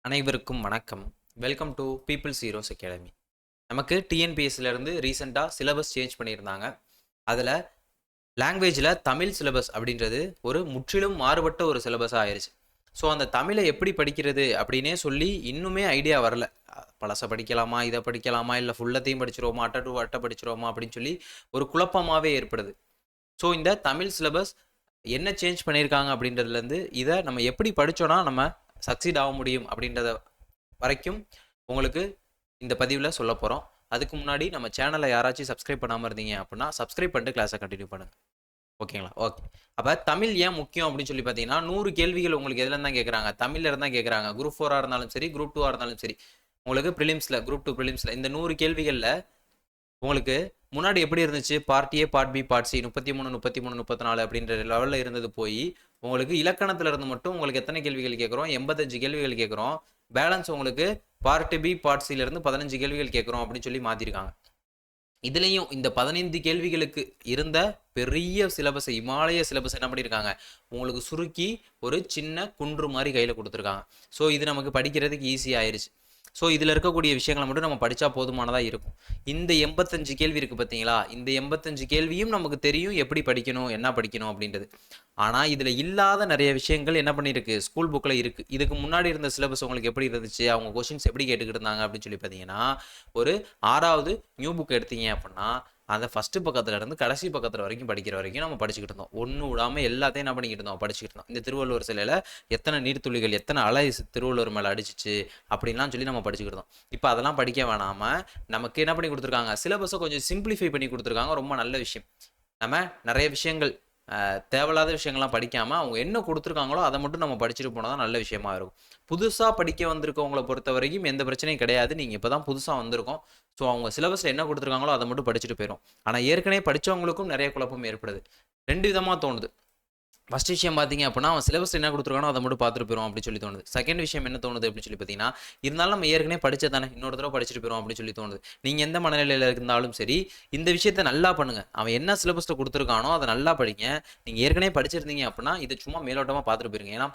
அனைவருக்கும் வணக்கம். Welcome to people's heroes academy. நமக்கு டிஎன்பிஎஸ்சிலேருந்து ரீசெண்டாக சிலபஸ் சேஞ்ச் பண்ணியிருந்தாங்க. அதில் லாங்குவேஜில் தமிழ் சிலபஸ் அப்படின்றது ஒரு முற்றிலும் மாறுபட்ட ஒரு சிலபஸாக ஆயிடுச்சு. ஸோ அந்த தமிழை எப்படி படிக்கிறது அப்படின்னே சொல்லி இன்னுமே ஐடியா வரல. பழசை படிக்கலாமா, இதை படிக்கலாமா, இல்லை ஃபுல்லத்தையும் படிச்சிருவோமா, அட்டை டு அட்டை படிச்சிருவோமா அப்படின்னு சொல்லி ஒரு குழப்பமாகவே ஏற்படுது. ஸோ இந்த தமிழ் சிலபஸ் என்ன சேஞ்ச் பண்ணியிருக்காங்க அப்படின்றதுலேருந்து இதை நம்ம எப்படி படித்தோன்னா நம்ம சக்சீட் ஆக முடியும் அப்படின்றத வரைக்கும் உங்களுக்கு இந்த பதிவில் சொல்ல போகிறோம். அதுக்கு முன்னாடி நம்ம சேனலை யாராச்சும் சப்ஸ்கிரைப் பண்ணாமல் இருந்தீங்க அப்படின்னா சப்ஸ்கிரைப் பண்ணிட்டு கிளாஸை கண்டினியூ பண்ணுங்கள். ஓகேங்களா? ஓகே. அப்போ தமிழ் ஏன் முக்கியம் அப்படின்னு சொல்லி பார்த்தீங்கன்னா 100 கேள்விகள் உங்களுக்கு எதுலேருந்து தான் கேட்குறாங்க, தமிழில் இருந்தால் கேட்குறாங்க. குரூப் 4ஆக இருந்தாலும் சரி, குரூப் 2ஆக இருந்தாலும் சரி, உங்களுக்கு ப்ரிலிம்ஸில் குரூப் 2 ப்ரிலிம்ஸில் இந்த 100 கேள்விகளில் உங்களுக்கு முன்னாடி எப்படி இருந்துச்சு, part A, part B, part C 33, 33, 34 அப்படின்ற லெவலில் இருந்தது போய் உங்களுக்கு இலக்கணத்தில் இருந்து மட்டும் உங்களுக்கு எத்தனை கேள்விகள் கேட்குறோம், 85 கேள்விகள் கேட்குறோம். பேலன்ஸ் உங்களுக்கு பார்ட் பி, பார்ட் சிலேருந்து 15 கேள்விகள் கேட்குறோம் அப்படின்னு சொல்லி மாற்றிருக்காங்க. இதுலேயும் இந்த 15 கேள்விகளுக்கு இருந்த பெரிய சிலபஸை, இமாலய சிலபஸ் என்ன பண்ணியிருக்காங்க, உங்களுக்கு சுருக்கி ஒரு சின்ன குன்று மாதிரி கையில் கொடுத்துருக்காங்க. ஸோ இது நமக்கு படிக்கிறதுக்கு ஈஸியாக ஆயிடுச்சு. ஸோ இதில் இருக்கக்கூடிய விஷயங்களை மட்டும் நம்ம படித்தா போதுமானதாக இருக்கும். இந்த 85 கேள்வி இருக்குது பார்த்தீங்களா, இந்த 85 கேள்வியும் நமக்கு தெரியும் எப்படி படிக்கணும், என்ன படிக்கணும் அப்படின்றது. ஆனால் இதில் இல்லாத நிறைய விஷயங்கள் என்ன பண்ணியிருக்கு, ஸ்கூல் புக்கில் இருக்குது. இதுக்கு முன்னாடி இருந்த சிலபஸ் உங்களுக்கு எப்படி இருந்துச்சு, அவங்க கொஷின்ஸ் எப்படி கேட்டுக்கிட்டு இருந்தாங்க அப்படின்னு சொல்லி பார்த்தீங்கன்னா, ஒரு 6வது நியூ புக் எடுத்தீங்க அப்படின்னா அந்த ஃபஸ்ட்டு பக்கத்தில் இருந்து கடைசி பக்கத்தில் வரைக்கும் படிக்கிற வரைக்கும் நம்ம படிச்சுக்கிட்டு இருந்தோம். ஒன்று விடாமல் எல்லாத்தையும் என்ன பண்ணிக்கிட்டு இருந்தோம், படிச்சுக்கிட்டு இருந்தோம். இந்த திருவள்ளுவர் சிலையில் எத்தனை நீர்த்துளிகள், எத்தனை அலை திருவள்ளுவர் மேலே அடிச்சிச்சு அப்படின்லாம் சொல்லி நம்ம படிச்சுக்கிட்டு இருந்தோம். இப்போ அதெல்லாம் படிக்க வேணாமல் நமக்கு என்ன பண்ணி கொடுத்துருக்காங்க, சிலபஸை கொஞ்சம் சிம்பிளிஃபை பண்ணி கொடுத்துருக்காங்க. ரொம்ப நல்ல விஷயம். நம்ம நிறைய விஷயங்கள் தேவையில்லாத விஷயங்கள்லாம் படிக்காமல் அவங்க என்ன கொடுத்துருக்காங்களோ அதை மட்டும் நம்ம படிச்சுட்டு போனால் தான் நல்ல விஷயமா இருக்கும். புதுசாக படிக்க வந்திருக்கவங்களை பொறுத்த வரைக்கும் எந்த பிரச்சனையும் கிடையாது. நீங்கள் இப்போ தான் புதுசாக வந்திருக்கோம். ஸோ அவங்க சிலபஸில் என்ன கொடுத்துருக்காங்களோ அதை மட்டும் படிச்சுட்டு போயிடும். ஆனால் ஏற்கனவே படித்தவங்களுக்கும் நிறைய குழப்பம் ஏற்படுது. 2 விதமாக தோணுது. ஃபஸ்ட் விஷயம் பார்த்தீங்க அப்படின்னா அவன் சிலபஸ் என்ன கொடுத்துருக்கானோ அதை மட்டும் பார்த்துட்டு போயிடும் அப்படின்னு சொல்லி தோணுது. செகண்ட் விஷயம் என்ன தோணுது அப்படின்னு சொல்லி பார்த்தீங்கன்னா, இருந்தாலும் நம்ம ஏற்கனவே படிச்சது தானே, இன்னொரு தடவை படிச்சுட்டு போயிடும் அப்படின்னு சொல்லி தோணுது. நீங்கள் எந்த மனநிலையில் இருந்தாலும் சரி, இந்த விஷயத்த நல்லா பண்ணுங்கள். அவன் என்ன சிலபஸில் கொடுத்துருக்கானோ அதை நல்லா படிங்க. நீங்கள் ஏற்கனவே படிச்சிருந்தீங்க அப்படின்னா இதை சும்மா மேலோட்டமாக பார்த்துட்டு போயிருங்க. ஏன்னா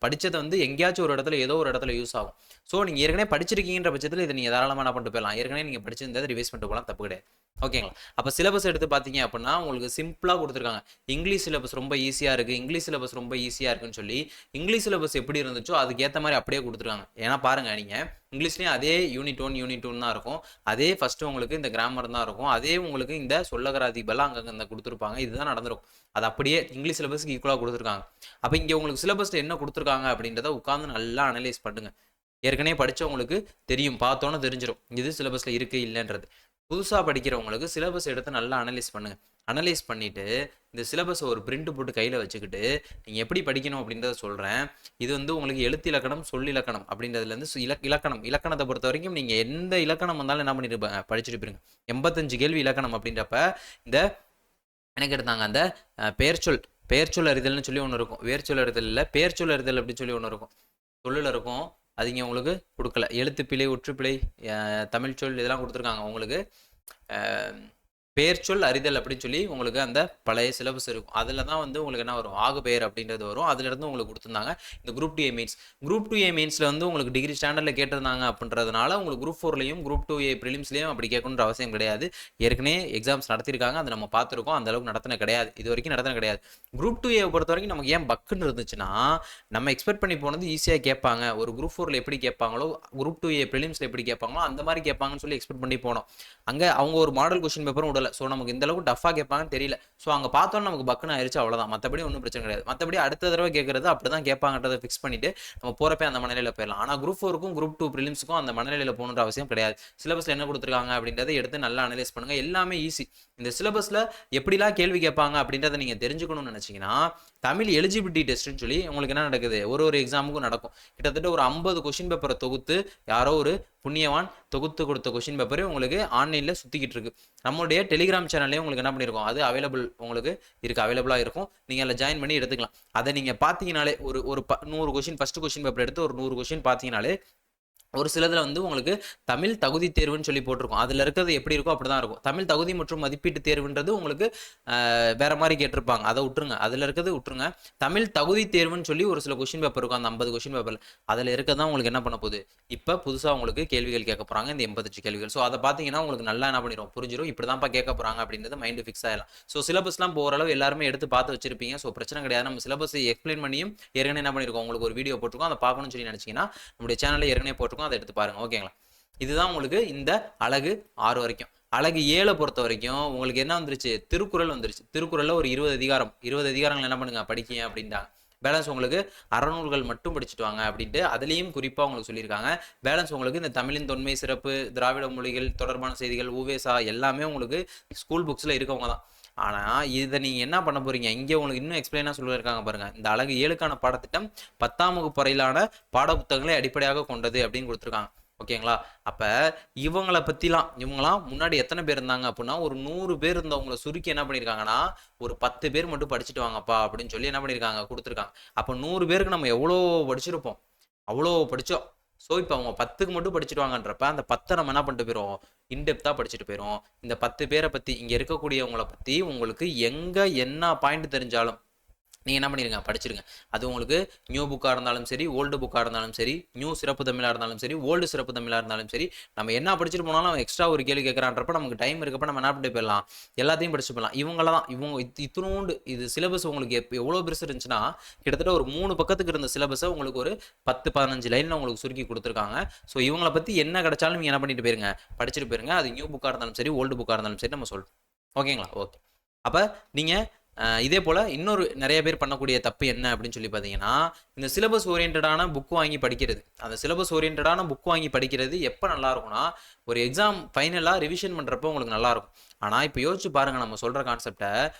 படித்தது வந்து எங்கேயாச்சும் ஒரு இடத்துல ஏதோ ஒரு இடத்துல யூஸ் ஆகும். ஸோ நீங்கள் ஏற்கனவே படிச்சிருக்கீங்கன்ற பட்சத்தில் இதை நீங்கள் தாராளமாக என்ன பண்ணிட்டு போயிடலாம். ஏற்கனவே நீங்கள் படிச்சிருந்ததை ரிவைஸ் பண்ணிட்டு போகலாம், தப்பு கிடையாது. ஓகேங்களா? அப்போ சிலபஸ் எடுத்து பார்த்தீங்க அப்படின்னா உங்களுக்கு சிம்பிளாக கொடுத்துருக்காங்க. இங்கிலீஷ் சிலபஸ் ரொம்ப ஈஸியாக இருக்குது, இங்கிலீஷ் சிலபஸ் ரொம்ப ஈஸியாக இருக்குன்னு சொல்லி இங்கிலீஷ் சிலபஸ் எப்படி இருந்துச்சோ அதுக்கேற்ற மாதிரி அப்படியே கொடுத்துருக்காங்க. ஏன்னா பாருங்கள், நீங்கள் இங்கிலீஷ்லேயும் அதே யூனிட் 1 யூனிட் 2 தான் இருக்கும். அதே ஃபஸ்ட்டு உங்களுக்கு இந்த கிராமர் தான் இருக்கும். அதே உங்களுக்கு இந்த சொல்லகராதிபெல்லாம் அங்கங்கே கொடுத்துருப்பாங்க. இதுதான் நடந்திருக்கும். அது அப்படியே இங்கிலீஷ் சிலபஸ்க்கு ஈக்குவலாக கொடுத்துருக்காங்க. அப்போ இங்கே உங்களுக்கு சிலபஸில் என்ன கொடுத்துருக்காங்க அப்படின்றத உட்காந்து நல்லா அனலைஸ் பண்ணுங்கள். ஏற்கனவே படித்தவங்களுக்கு தெரியும், பார்த்தோன்னே தெரிஞ்சிடும் இது சிலபஸில் இருக்குது இல்லைன்றது. புதுசாக படிக்கிறவங்களுக்கு சிலபஸ் எடுத்து நல்லா அனலைஸ் பண்ணுங்கள். அனலைஸ் பண்ணிவிட்டு இந்த சிலபஸை ஒரு பிரிண்ட் போட்டு கையில் வச்சுக்கிட்டு நீங்கள் எப்படி படிக்கணும் அப்படின்றத சொல்கிறேன். இது வந்து உங்களுக்கு எழுத்து இலக்கணம், சொல் இலக்கணம் அப்படின்றதுலேருந்து இலக்கணத்தை பொறுத்த வரைக்கும் நீங்கள் எந்த இலக்கணம் வந்தாலும் என்ன பண்ணியிருப்பாங்க, படிச்சுட்டு போயிருங்க. 85 கேள்வி இலக்கணம் அப்படின்றப்ப இந்த எனக்கு எடுத்தாங்க அந்த பெயர்ச்சொல் அறிதல்னு சொல்லி ஒன்று இருக்கும். வேர்ச்சொல் அறிதல் இல்லை, பெயர்ச்சொல் அறிதல் அப்படின்னு சொல்லி ஒன்று இருக்கும். சொல்லில் இருக்கும். அது இங்கே உங்களுக்கு கொடுக்கல. எழுத்துப்பிழை, ஒற்றுப்பிழை, தமிழ் சொல் இதெல்லாம் கொடுத்துருக்காங்க. உங்களுக்கு பெயர்ச்சொல் அறிதல் அப்படின்னு சொல்லி உங்களுக்கு அந்த பழைய சிலபஸ் இருக்கும். அதில் தான் வந்து உங்களுக்கு என்ன வரும், ஆகு பெயர் அப்படின்றது வரும். அதுலேருந்து உங்களுக்கு கொடுத்துருந்தாங்க இந்த group 2A mains. Group 2A மெயின்ஸில் வந்து உங்களுக்கு டிகிரி ஸ்டாண்டர்டில் கேட்டிருந்தாங்க அப்படின்றதுனால உங்களுக்கு குரூப் 4லையும் குரூப் 2A ப்ரிலிம்ஸ்லேயும் அப்படி கேட்கணுன்ற அவசியம் கிடையாது. ஏற்கனவே எக்ஸாம்ஸ் நடத்திருக்காங்க, அதை நம்ம பார்த்துருக்கோம். அந்தளவுக்கு நடத்தின கிடையாது, இது வரைக்கும் நடத்தின கிடையாது. குரூப் 2A பொறுத்த வரைக்கும் நமக்கு ஏன் பக்குன்னு இருந்துச்சுன்னா, நம்ம எக்ஸ்பெக்ட் பண்ணி போனது ஈஸியாக கேட்பாங்க. ஒரு குரூப் 4ல் எப்படி கேட்பாங்களோ, குரூப் 2A ப்ரிலிம்ஸில் எப்படி கேட்பாங்களோ அந்த மாதிரி கேட்பாங்கன்னு சொல்லி எக்ஸ்பெக்ட் பண்ணி போனோம். அங்கே அவங்க ஒரு மாடல் கொஸ்டின் பேப்பரும் விடலை. ஸோ நமக்கு இந்த அளவுக்கு டஃபாக கேட்பாங்கன்னு தெரியல. ஸோ அங்கே பார்த்தோன்னு நமக்கு பக்குன்னு ஆயிடுச்சு, அவ்வளோதான். மற்றபடி ஒன்றும் பிரச்சனை கிடையாது. மற்றபடி அடுத்த தடவை கேட்குறது அப்படி தான் கேட்பாங்கன்றதை ஃபிக்ஸ் பண்ணிவிட்டு நம்ம போகிறப்ப அந்த மனநிலையில் போயிடலாம். ஆனால் குரூப் 4க்கும் குரூப் 2 ப்ரிலிம்ஸுக்கும் அந்த மனநிலையில் போகணுன்ற அவசியம் கிடையாது. சிலபஸில் என்ன கொடுத்துருக்காங்க அப்படின்றத எடுத்து நல்லா அனலைஸ் பண்ணுங்கள். எல்லாமே ஈஸி. இந்த சிலபஸில் எப்படிலாம் கேள்வி கேட்பாங்க அப்படின்றத நீங்கள் தெரிஞ்சுக்கணும்னு நினச்சிங்கன்னா, தமிழ் எலிஜிபிலிட்டி டெஸ்ட்டுன்னு சொல்லி உங்களுக்கு என்ன நடக்குது, ஒரு எக்ஸாமுக்கும் நடக்கும். கிட்டத்தட்ட ஒரு 50 கொஷின் பேப்பரை தொகுத்து யாரோ ஒரு புண்ணியவான் தொகுத்து கொடுத்த கொஷின் பேப்பரே உங்களுக்கு ஆன்லைனில் சுற்றிக்கிட்டு இருக்கு. நம்மளுடைய டெலிகிராம் சேனல்லே உங்களுக்கு என்ன பண்ணியிருக்கோம், அது அவைலபிளாக இருக்கும். நீங்கள் அதில் ஜாயின் பண்ணி எடுத்துக்கலாம். அதை நீங்கள் பார்த்தீங்கனாலே ஒரு 100 கொஷின் ஃபஸ்ட்டு கொஷின் பேப்பர் எடுத்து ஒரு 100 கொஷின் பார்த்தீங்கனாலே ஒரு சிலதுல வந்து உங்களுக்கு தமிழ் தகுதி தேர்வுன்னு சொல்லி போட்டிருக்கும். அதுல இருக்கிறது எப்படி இருக்கோ அப்படிதான் இருக்கும். தமிழ் தகுதி மற்றும் மதிப்பீட்டு தேர்வுன்றது உங்களுக்கு வேற மாதிரி கேட்டிருப்பாங்க, அதை விட்டுருங்க. அதுல இருக்கிறது விட்டுருங்க. தமிழ் தகுதி தேர்வுன்னு சொல்லி ஒரு சில கொஸ்டின் பேப்பர் இருக்கும், அந்த 50 கொஸ்டின் பேப்பர்ல அதுல இருக்கிறதான் உங்களுக்கு என்ன பண்ண போகுது, இப்ப புதுசா உங்களுக்கு கேள்விகள் கேட்க போறாங்க, இந்த 88 கேள்விகள். ஸோ அதை பார்த்தீங்கன்னா உங்களுக்கு நல்லா என்ன பண்ணிடும், புரிஞ்சிடும். இப்படிதான்ப்பா கேட்க போறாங்க அப்படின்றது மைண்டு ஃபிக்ஸ் ஆகலாம். ஸோ சிலபஸ்லாம் ஓரளவு எல்லாருமே எடுத்து பார்த்து வச்சிருப்பீங்க. ஸோ பிரச்சனை கிடையாது. நம்ம சிலபஸ் எக்ஸ்பிளைன் பண்ணியும் ஏற்கனவே என்ன பண்ணிருக்கோம், உங்களுக்கு ஒரு வீடியோ போட்டிருக்கோம், அதை பார்க்கணும்னு சொல்லி நினைச்சீங்கன்னா நம்முடைய சேனல்ல ஏற்கனவே போட்டிருக்கோம், அதை எடுத்து பாருங்க. ஓகேங்களா? இதுதான் உங்களுக்கு இந்த அழகு 6 வரைக்கும். அழகு 7 பொறுத்த வரைக்கும் உங்களுக்கு என்ன வந்துருச்சு, திருக்குறள் வந்துருச்சு. திருக்குறள்ல ஒரு 20 அதிகாரம், 20 அதிகாரங்கள் என்ன பண்ணுங்க, படிக்கீங்க அப்படின்ட்டாங்க. பேலன்ஸ் உங்களுக்கு அறநூல்கள் மட்டும் படிச்சுட்டு வாங்க அப்படின்ட்டு அதுலேயும் குறிப்பாக உங்களுக்கு சொல்லியிருக்காங்க. பேலன்ஸ் உங்களுக்கு இந்த தமிழின் தொன்மை சிறப்பு, திராவிட மொழிகள் தொடர்பான செய்திகள், உவேசா எல்லாமே உங்களுக்கு ஸ்கூல் புக்ஸில் இருக்கவங்க தான். ஆனால் இதை நீங்கள் என்ன பண்ண போகிறீங்க, இங்கே உங்களுக்கு இன்னும் எக்ஸ்பிளைனாக சொல்லியிருக்காங்க பாருங்கள். இந்த அழகு 7க்கான பாடத்திட்டம் 10ஆம் வகுப்பு வரையிலான பாட புத்தகங்களை அடிப்படையாக கொண்டது அப்படின்னு கொடுத்துருக்காங்க. ஓகேங்களா? அப்போ இவங்களாம் முன்னாடி எத்தனை பேர் இருந்தாங்க அப்படின்னா, ஒரு 100 பேர் இருந்தவங்களை சுருக்கி என்ன பண்ணியிருக்காங்கன்னா, ஒரு 10 பேர் மட்டும் படிச்சுட்டு வாங்கப்பா அப்படின்னு சொல்லி என்ன பண்ணியிருக்காங்க, கொடுத்துருக்காங்க. அப்போ 100 பேருக்கு நம்ம எவ்வளோ படிச்சிருப்போம், அவ்வளோ படித்தோம். ஸோ இப்போ அவங்க 10க்கு மட்டும் படிச்சுட்டு வாங்கன்றப்ப அந்த 10 நம்ம என்ன பண்ணிட்டு போயிடும், இன்டெப்த்தாக படிச்சுட்டு போயிடும். இந்த 10 பேரை பற்றி, இங்கே இருக்கக்கூடியவங்களை பற்றி உங்களுக்கு எங்கே என்ன பாயிண்ட் தெரிஞ்சாலும் நீங்கள் என்ன பண்ணிடுங்க, படிச்சிருங்க. அது உங்களுக்கு நியூ புக்காக இருந்தாலும் சரி, ஓல்டு புக்காக இருந்தாலும் சரி, நியூ சிறப்பு தமிழாக இருந்தாலும் சரி, ஓல்டு சிறப்பு தமிழாக இருந்தாலும் சரி, நம்ம என்ன படிச்சுட்டு போனாலும் எக்ஸ்ட்ரா ஒரு கேள்வி கேட்குறான்றப்ப நமக்கு டைம் இருக்கப்ப நம்ம என்ன பண்ணிட்டு போயிடலாம், எல்லாத்தையும் படிச்சு போயிடலாம். இவங்க இத்தினோண்டு இது சிலபஸ் உங்களுக்கு எவ்வளோ பெருசு இருந்துச்சுன்னா, கிட்டத்தட்ட ஒரு 3 பக்கத்துக்கு இருந்த சிலபஸை உங்களுக்கு ஒரு 10-15 லைனில் உங்களுக்கு சுருக்கி கொடுத்துருக்காங்க. ஸோ இவங்களை பற்றி என்ன கிடைச்சாலும் நீங்கள் என்ன பண்ணிட்டு போயிருங்க, படிச்சுட்டு போயிருங்க. அது நியூ புக்காக இருந்தாலும் சரி, ஓல்டு புக்காக இருந்தாலும் சரி நம்ம சொல்கிறோம். ஓகேங்களா? ஓகே. அப்போ நீங்கள் இதே போல் இன்னொரு நிறைய பேர் பண்ணக்கூடிய தப்பு என்ன அப்படின்னு சொல்லி பார்த்தீங்கன்னா, இந்த சிலபஸ் ஓரியன்டான புக் வாங்கி படிக்கிறது. அந்த சிலபஸ் ஓரியன்டான புக் வாங்கி படிக்கிறது எப்போ நல்லா இருக்கும்னா, ஒரு எக்ஸாம் ஃபைனலாக ரிவிஷன் பண்ணுறப்போ உங்களுக்கு நல்லாயிருக்கும். ஆனால் இப்போ யோசிச்சு பாருங்கள், நம்ம சொல்கிற கான்செப்டை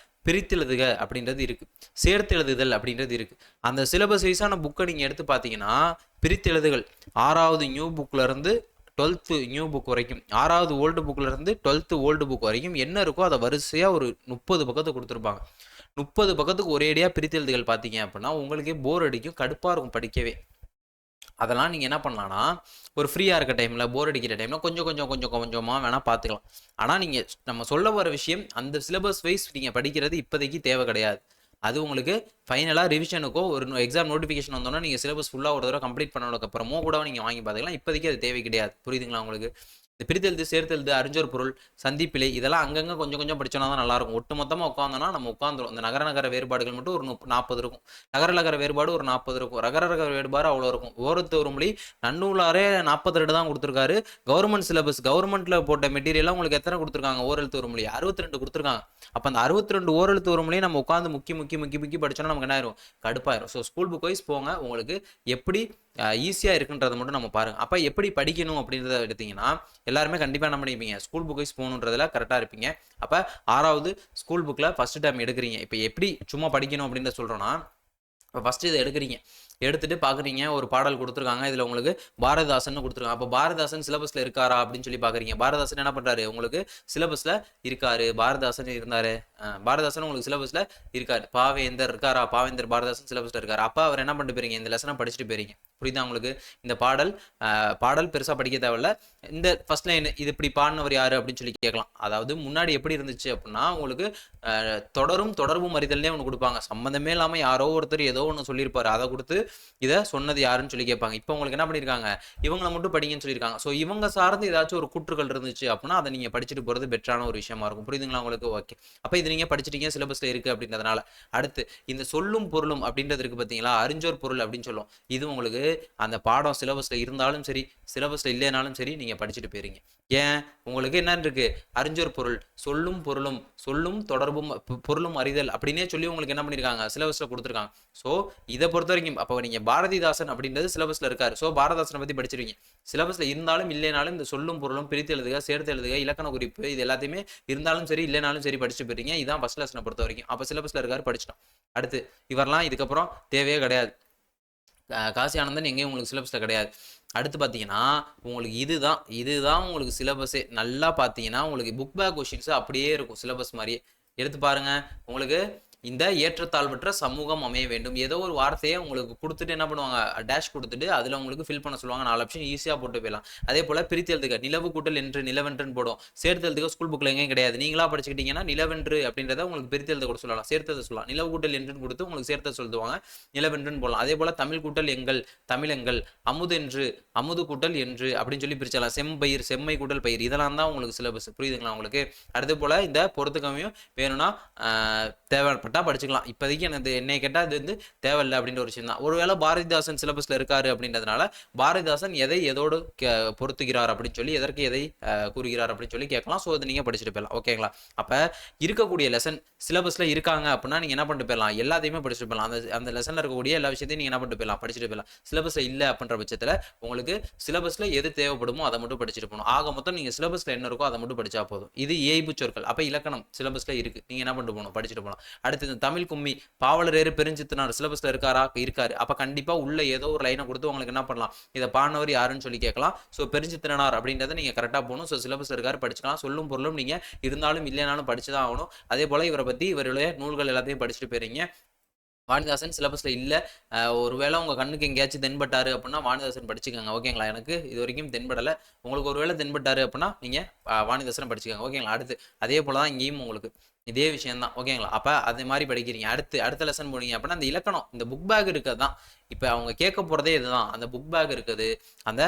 பிரித்தெழுதுக அப்படின்றது இருக்குது, சேர்த்து எழுதுதல் அப்படின்றது இருக்குது. அந்த சிலபஸ் வைஸான புக்கை நீங்கள் எடுத்து பார்த்தீங்கன்னா, பிரித்தெழுதுகள் 6வது நியூ புக்கிலேருந்து 12th நியூ புக் வரைக்கும், 6வது ஓல்டு புக்லேருந்து 12th ஓல்டு புக் வரைக்கும் என்ன இருக்கோ அதை வரிசையாக ஒரு 30 பக்கத்தை கொடுத்துருப்பாங்க. 30 பக்கத்துக்கு ஒரேடியாக பிரித்தெழுதுகள் பார்த்தீங்க அப்படின்னா உங்களுக்கே போர் அடிக்கும், கடுப்பாக இருக்கும் படிக்கவே. அதெல்லாம் நீங்கள் என்ன பண்ணலான்னா, ஒரு ஃப்ரீயாக இருக்க டைமில், போர் அடிக்கிற டைமில் கொஞ்சமாக வேணால் பார்த்துக்கலாம். ஆனால் நீங்கள் நம்ம சொல்ல வர விஷயம், அந்த சிலபஸ் வைஸ் நீங்கள் படிக்கிறது இப்போதைக்கு தேவை கிடையாது. அது உங்களுக்கு ஃபைனலாக ரிவிஷனுக்கோ ஒரு எக்ஸாம் நோட்டிஃபிகேஷன் வந்தோன்னா நீங்கள் சிலபஸ் ஃபுல்லாக ஒரு தடவை கம்ப்ளீட் பண்ணதுக்கப்புறமோ கூட நீங்கள் வாங்கி பார்த்துக்கலாம். இப்போதைக்கு அது தேவை கிடையாது. புரியுதுங்களா உங்களுக்கு? இந்த பிரித்தெழுது, சேர்த்தெழுது, அறிஞ்சொர் பொருள், சந்திப்பிலை இதெல்லாம் அங்கங்கே கொஞ்சம் படிச்சோன்னா தான் நல்லாயிருக்கும். ஒட்டு மொத்தமாக உட்காந்தோன்னா நம்ம உட்காந்துரும். இந்த நகர வேறுபாடுகள் மட்டும் ஒரு 40 இருக்கும், நகர வேறுபாடு ஒரு 40 இருக்கும், ரகர வேறுபாடு அவ்வளோ இருக்கும். ஓரத்து மொழி நன்னூலாரே 42 தான் கொடுத்துருக்காரு. கவர்மெண்ட் சிலபஸ், கவர்மெண்ட்டில் போட்ட மெட்டீரியலாக உங்களுக்கு எத்தனை கொடுத்துருக்காங்க, ஓரெழுத்து ஒரு மொழி 62 கொடுத்துருக்காங்க. அப்போ அந்த 62 ஓரெழுத்து ஒரு மொழியை நம்ம உட்காந்து முக்கி படிச்சோன்னா நமக்கு என்ன ஆயிரும், கடுப்பாயிரும். ஸோ ஸ்கூல் புக் வைஸ் போங்க, உங்களுக்கு எப்படி ஈஸியாக இருக்குன்றதை மட்டும் நம்ம பாருங்கள். அப்போ எப்படி படிக்கணும் அப்படின்றத எடுத்தீங்கன்னா எல்லாருமே கண்டிப்பாக என்ன பண்ணிப்பீங்க, ஸ்கூல் புக் வைஸ் போகணுன்றதுல கரெக்டாக இருப்பீங்க. அப்போ 6வது ஸ்கூல் புக்கில் ஃபஸ்ட்டு டைம் எடுக்கிறீங்க. இப்போ எப்படி சும்மா படிக்கணும் அப்படின்றத சொல்கிறோன்னா, இப்போ ஃபஸ்ட்டு இதை எடுத்துட்டு பார்க்குறீங்க, ஒரு பாடல் கொடுத்துருக்காங்க, இதில் உங்களுக்கு பாரதிதாசன் கொடுத்துருக்காங்க. அப்போ பாரதிதாசன் சிலபஸில் இருக்காரா அப்படின்னு சொல்லி பார்க்குறீங்க. பாரதிதாசன் என்ன பண்ணுறாரு, உங்களுக்கு சிலபஸில் இருக்காரு. பாரதிதாசன் இருந்தார், பாரதிதாசன் உங்களுக்கு சிலபஸில் இருக்காரு. பாவேந்தர் இருக்காரா, பாவேந்தர் பாரதிதாசன் சிலபஸில் இருக்காரு. அப்போ அவர் என்ன பண்ணிட்டு போறீங்க, இந்த லெசனை படிச்சுட்டு போறீங்க. புரியுதா உங்களுக்கு? இந்த பாடல் பெருசாக படிக்க தேவையில்ல. இந்த ஃபர்ஸ்ட் லைன் இது இப்படி பாடினவர் யாரு அப்படின்னு சொல்லி கேட்கலாம். அதாவது முன்னாடி எப்படி இருந்துச்சு அப்படின்னா, உங்களுக்கு தொடர்பும் அறிதல்னே ஒன்று கொடுப்பாங்க. சம்மந்தமே இல்லாமல் யாரோ ஒருத்தர் ஏதோ ஒன்று சொல்லியிருப்பாரு, அதை கொடுத்து இதை சொன்னது யாருன்னு சொல்லி கேட்பாங்க. இப்போ உங்களுக்கு என்ன பண்ணியிருக்காங்க, இவங்களை மட்டும் படிங்கன்னு சொல்லியிருக்காங்க. ஸோ இவங்க சார்ந்து ஏதாச்சும் ஒரு கூற்றுகள் இருந்துச்சு அப்படின்னா அதை நீங்கள் படிச்சுட்டு போகிறது பெட்டரான ஒரு விஷயமா இருக்கும். புரியுதுங்களா உங்களுக்கு? ஓகே. அப்போ இது நீங்கள் படிச்சிட்டீங்க, சிலபஸில் இருக்குது அப்படின்றதுனால. அடுத்து இந்த சொல்லும் பொருளும் அப்படின்றது இருக்குது பார்த்தீங்களா, அறிஞ்சோர் பொருள் அப்படின்னு சொல்லும். இது உங்களுக்கு அந்த பாடம் சிலபஸில் இருந்தாலும் சரி, சிலபஸில் இல்லைனாலும் சரி, நீங்கள் படிச்சுட்டு போயிருங்க. ஏன், உங்களுக்கு என்ன இருக்கு, அறிஞ்சோர் பொருள், சொல்லும் தொடர்பும் பொருளும் அறிதல் அப்படின்னே சொல்லி உங்களுக்கு என்ன பண்ணியிருக்காங்க, சிலபஸில் கொடுத்துருக்காங்க. ஸோ இதை பொறுத்த வரைக்கும் அப்போ நீங்கள் பாரதிதாசன் அப்படின்றது சிலபஸில் இருக்காரு. ஸோ பாரதிதாசனை பற்றி படிச்சிருவீங்க. சிலபஸில் இருந்தாலும் இல்லைனாலும் இந்த சொல்லும் பொருளும் பிரித்து எழுதுக, சேர்த்து எழுதுக, இலக்கண குறிப்பு இது எல்லாத்தையுமே இருந்தாலும் சரி இல்லைனாலும் சரி படிச்சுட்டு போயிருங்க. இதுதான் ஃபர்ஸ்ட் லெசனை பொறுத்த வரைக்கும். அப்போ சிலபஸில் இருக்காரு, படிச்சிட்டோம். அடுத்து இவரெல்லாம் இதுக்கப்புறம் தேவையே கிடையாது. காசி ஆனந்தன் எங்கேயும் உங்களுக்கு சிலபஸில் கிடையாது. அடுத்து பார்த்தீங்கன்னா உங்களுக்கு இதுதான் உங்களுக்கு சிலபஸே. நல்லா பார்த்தீங்கன்னா உங்களுக்கு புக் பேக் கொஷின்ஸ் அப்படியே இருக்கும், சிலபஸ் மாதிரியே. எடுத்து பாருங்க, உங்களுக்கு இந்த ஏற்றத்தாழ்வற்ற சமூகம் அமைய வேண்டும். ஏதோ ஒரு வார்த்தையை உங்களுக்கு கொடுத்துட்டு என்ன பண்ணுவாங்க, டேஷ் கொடுத்துட்டு அதில் உங்களுக்கு ஃபில் பண்ண சொல்லுவாங்க. 4 ஆப்ஷன் ஈஸியாக போட்டு போயிடலாம். அதே போல் பிரித்து எழுதுக, நிலவு கூட்டல் என்று நிலவென்றுன்னு போடும். சேர்த்து எழுதுக ஸ்கூல் புக்கில் எங்கேயும் கிடையாது. நீங்களா படிச்சுக்கிட்டீங்கன்னா நிலவென்று அப்படின்றத உங்களுக்கு பிரித்து எழுத கூட சொல்லலாம், சேர்த்தது சொல்லலாம். நிலவு கூட்டல் என்றுன்னு கொடுத்து உங்களுக்கு சேர்த்த சொல்லுவாங்க, நிலவென்றுன்னு போடலாம். அதே போல் தமிழ் கூட்டல் எங்கள், தமிழெங்கள், அமுதென்று, அமுது கூட்டல் என்று அப்படின்னு சொல்லி பிரிச்சலாம். செம்பயிர், செம்மை கூட்டல் பயிர், இதெல்லாம் தான் உங்களுக்கு சிலபஸ். புரியுதுங்களா உங்களுக்கு? அடுத்து போல் இந்த பொறுத்துக்கமையும் வேணும்னா தேவைப்பட்டா படிச்சுக்கலாம். இப்போதைக்கு எனக்கு என்னை கேட்டால் இது வந்து தேவையில்லை அப்படின்ற ஒரு விஷயம் தான். ஒருவேளை பாரதிதாசன் சிலபஸில் இருக்காரு அப்படின்றதுனால பாரதிதாசன் எதை எதோடு பொருத்துகிறார் அப்படின்னு சொல்லி, எதற்கு எதை கூறுகிறார் அப்படின்னு சொல்லி கேட்கலாம். ஸோ அதை நீங்கள் படிச்சுட்டு போயிடலாம். ஓகேங்களா? அப்போ இருக்கக்கூடிய லெசன் சிலபஸில் இருக்காங்க அப்படின்னா நீங்கள் என்ன பண்ணிட்டு போயிடலாம், எல்லாத்தையுமே படிச்சுட்டு போயிடலாம். அந்த லெசனில் இருக்கக்கூடிய எல்லா விஷயத்தையும் நீங்கள் என்ன பண்ணிட்டு போயிடலாம், படிச்சுட்டு போயிடலாம். சிலபஸில் இல்லை அப்படின்ற பட்சத்தில் உங்களுக்கு சிலபஸில் எது தேவைப்படுமோ அதை மட்டும் படிச்சுட்டு போகணும். ஆக மொத்தம் நீங்கள் சிலபஸில் என்ன இருக்கோ அதை மட்டும் படிச்சா போதும். இது ஏய்பு சொற்கள். அப்போ இலக்கணம் சிலபஸில் இருக்குது, நீங்கள் என்ன பண்ணிட்டு போகணும், படிச்சுட்டு போகலாம். அடுத்து இந்த தமிழ் கும்மி, பாவலரேறு பெருஞ்சித்தனார் சிலபஸ்ல இருக்காரா, இருக்காரு. அப்ப கண்டிப்பா உள்ள ஏதோ ஒரு லைனை கொடுத்து உங்களுக்கு என்ன பண்ணலாம், இதை பாடினவர் யாருன்னு சொல்லி கேட்கலாம். ஸோ பெருஞ்சித்திரனார் அப்படின்றத நீங்க கரெக்டா போகணும். ஸோ சிலபஸ்ல இருக்காரு படிச்சுக்கலாம். சொல்லும் பொருளும் நீங்க இருந்தாலும் இல்லைனாலும் படிச்சுதான் ஆகணும். அதே போல இவரை பத்தி இவருடைய நூல்கள் எல்லாத்தையும் படிச்சுட்டு போயிருங்க. வாணிதாசன் சிலபஸ்ல இல்லை, ஒருவேளை உங்கள் கண்ணுக்கு எங்கேயாச்சும் தென்பட்டாரு அப்படின்னா வாணிதாசன் படிச்சுக்கோங்க. ஓகேங்களா? எனக்கு இது வரைக்கும் தென்படலை. உங்களுக்கு ஒருவேளை தென்பட்டாரு அப்படின்னா நீங்கள் வாணிதாசனை படிச்சுக்கோங்க. ஓகேங்களா? அடுத்து அதே போல தான் இங்கேயும் உங்களுக்கு இதே விஷயம் தான். ஓகேங்களா? அப்போ அதே மாதிரி படிக்கிறீங்க. அடுத்த லெசன் போனீங்க அப்படின்னா அந்த இலக்கணம், இந்த புக் பேக் இருக்கிறது தான். இப்போ அவங்க கேட்க போகிறதே இதுதான். அந்த புக் பேக் இருக்குது, அந்த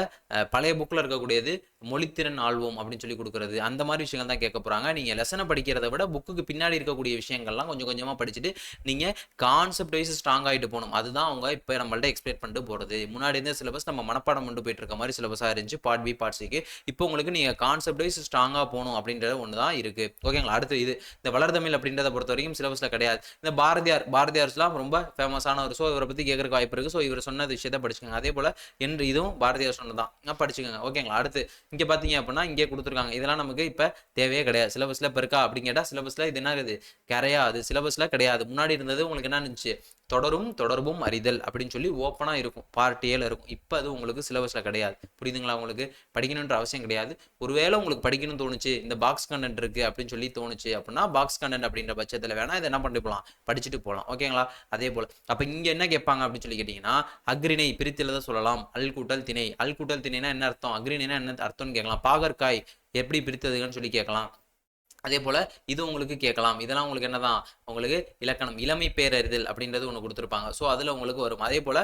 பழைய புக்கில் இருக்கக்கூடியது மொழித்திறன் ஆழ்வோம் அப்படின்னு சொல்லி கொடுக்குறது, அந்த மாதிரி விஷயங்கள் தான் கேட்க போகிறாங்க. நீங்கள் லெசனை படிக்கிறத விட புக்குக்கு பின்னாடி இருக்கக்கூடிய விஷயங்கள்லாம் கொஞ்சம் கொஞ்சமாக படிச்சுட்டு நீங்கள் கான்செப்ட் வைஸ் ஸ்ட்ராங் ஆகிட்டு போகணும். அதுதான் அவங்க இப்போ நம்மள்ட்ட எக்ஸ்பிளைன் பண்ணிட்டு போகிறது. முன்னாடி இருந்த சிலபஸ் நம்ம மனப்பாடம் கொண்டு போயிட்டு இருக்க மாதிரி சிலபஸாக இருந்துச்சு, பார்ட் பி பார்ட் சிக்கு. இப்போ உங்களுக்கு நீங்கள் கான்செப்ட் வைஸ் ஸ்ட்ராங்காக போகணும் அப்படின்றது ஒன்று தான் இருக்குது. ஓகேங்களா? அடுத்து இது இந்த வளர்தமிழ் அப்படின்றத பொறுத்த வரைக்கும் சிலபஸில் கிடையாது. இந்த பாரதியார்ஸ்லாம் ரொம்ப ஃபேமஸானவர். ஸோ இவரை பற்றி கேட்கறக்கு வாய்ப்பு இருக்குது. ஸோ இவர் சொன்ன விஷயத்தை படிச்சுக்கோங்க. அதே போல் என்று இதுவும் பாரதியார் சொன்னதான் படிச்சுக்கோங்க. ஓகேங்களா? அடுத்து இங்கே பார்த்தீங்க அப்படின்னா இங்கே கொடுத்துருக்காங்க. இதெல்லாம் நமக்கு இப்போ தேவையே கிடையாது. சிலபஸில் இப்போ இருக்கா அப்படின்னு கேட்டால் சிலபஸில் இது என்ன இருக்குது, கிடையாது. சிலபஸில் கிடையாது. முன்னாடி இருந்தது உங்களுக்கு என்ன இருந்துச்சு, தொடர்பும் அறிதல் அப்படின்னு சொல்லி ஓப்பனாக இருக்கும், பார்ட் ஏல இருக்கும். இப்போ அது உங்களுக்கு சிலபஸில் கிடையாது. புரியுதுங்களா? உங்களுக்கு படிக்கணுன்ற அவசியம் கிடையாது. ஒருவேளை உங்களுக்கு படிக்கணும்னு தோணுச்சு, இந்த பாக்ஸ் கண்டென்ட் இருக்குது அப்படின்னு சொல்லி தோணுச்சு அப்படின்னா பாக்ஸ் கண்டென்ட் அப்படின்ற பட்சத்தில் வேணால் இதை என்ன பண்ணிட்டு போகலாம், படிச்சுட்டு போகலாம். ஓகேங்களா? அதே போல் அப்போ இங்கே என்ன கேட்பாங்க அப்படின்னு சொல்லி கேட்டிங்கன்னா, அக்ரிணை பிரித்தில் தான் சொல்லலாம். அல் கூட்டல் திணை, அல் கூட்டல் திணைனா என்ன அர்த்தம், அக்ரிணைனா என்ன அர்த்தம்னு கேட்கலாம். பாகற்காய் எப்படி பிரித்ததுன்னு சொல்லி கேட்கலாம். அதே போல் இது உங்களுக்கு கேட்கலாம். இதெல்லாம் உங்களுக்கு என்னதான், உங்களுக்கு இலக்கணம், இளமை பேரறிதல் அப்படின்றது ஒன்று கொடுத்துருப்பாங்க. ஸோ அதில் உங்களுக்கு வரும். அதே போல்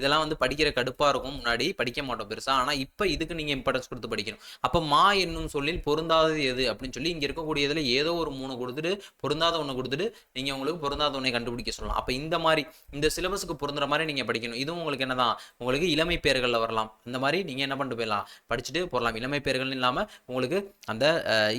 இதெல்லாம் வந்து படிக்கிற கடுப்பாக இருக்கும், முன்னாடி படிக்க மாட்டோம் பெருசாக. ஆனால் இப்போ இதுக்கு நீங்கள் இம்பார்ட்டன்ஸ் கொடுத்து படிக்கணும். அப்போ மா என்னும் சொல்லில் பொருந்தாதது எது அப்படின்னு சொல்லி இங்கே இருக்கக்கூடியதில் ஏதோ ஒரு 3 கொடுத்துட்டு பொருந்தாத ஒன்று கொடுத்துட்டு நீங்கள் உங்களுக்கு பொருந்தாத ஒன்றை கண்டுபிடிக்க சொல்லலாம். அப்போ இந்த மாதிரி இந்த சிலபஸுக்கு பொருந்துற மாதிரி நீங்கள் படிக்கணும். இதுவும் உங்களுக்கு என்னதான், உங்களுக்கு இளமை பேர்களில் வரலாம். அந்த மாதிரி நீங்கள் என்ன பண்ணிட்டு போயிடலாம், படிச்சுட்டு போகலாம். இளமை பேர்கள் இல்லாமல் உங்களுக்கு அந்த